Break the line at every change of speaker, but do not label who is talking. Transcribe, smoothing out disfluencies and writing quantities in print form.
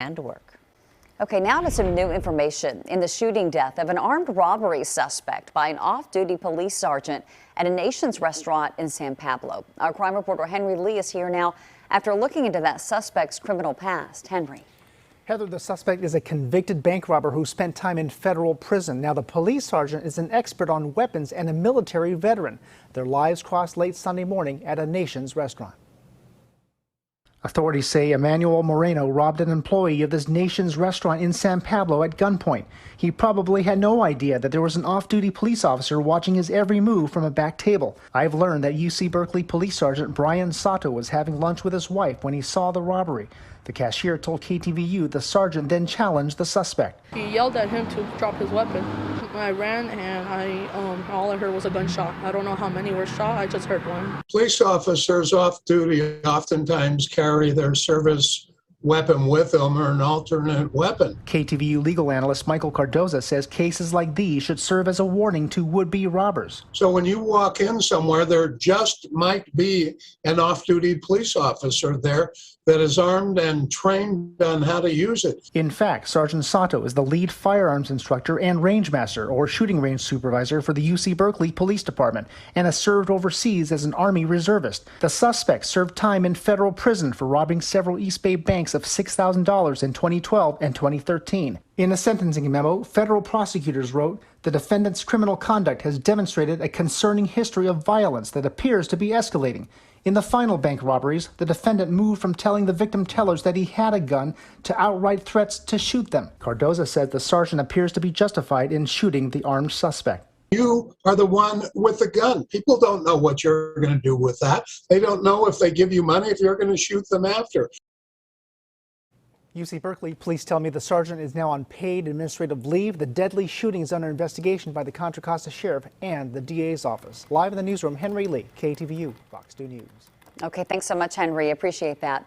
and work. Okay, now to some new information in the shooting death of an armed robbery suspect by an off-duty police sergeant at a Nation's restaurant in San Pablo. Our crime reporter Henry Lee is here now after looking into that suspect's criminal past. Henry.
Heather, the suspect is a convicted bank robber who spent time in federal prison. Now, the police sergeant is an expert on weapons and a military veteran. Their lives crossed late Sunday morning at a Nation's restaurant. Authorities say Amanuel Moreno robbed an employee of this Nation's restaurant in San Pablo at gunpoint. He probably had no idea that there was an off-duty police officer watching his every move from a back table. I've learned that UC Berkeley Police Sergeant Sato was having lunch with his wife when he saw the robbery. The cashier told KTVU the sergeant then challenged the suspect.
He yelled at him to drop his weapon. I ran and all I heard was a gunshot. I don't know how many were shot, I just heard one.
Police officers off duty oftentimes carry their service weapon with them or an alternate weapon.
KTVU legal analyst Michael Cardoza says cases like these should serve as a warning to would-be robbers.
So when you walk in somewhere, there just might be an off-duty police officer there that is armed and trained on how to use it.
In fact, Sergeant Sato is the lead firearms instructor and range master or shooting range supervisor for the UC Berkeley Police Department and has served overseas as an Army reservist. The suspect served time in federal prison for robbing several East Bay banks of $6,000 in 2012 and 2013. In a sentencing memo, federal prosecutors wrote, the defendant's criminal conduct has demonstrated a concerning history of violence that appears to be escalating. In the final bank robberies, the defendant moved from telling the victim tellers that he had a gun to outright threats to shoot them. Cardoza said the sergeant appears to be justified in shooting the armed suspect.
You are the one with the gun. People don't know what you're going to do with that. They don't know if they give you money, if you're going to shoot them after.
UC Berkeley police tell me the sergeant is now on paid administrative leave. The deadly shooting is under investigation by the Contra Costa Sheriff and the DA's office. Live in the newsroom, Henry Lee, KTVU, Fox 2 News.
Okay, thanks so much, Henry. Appreciate that.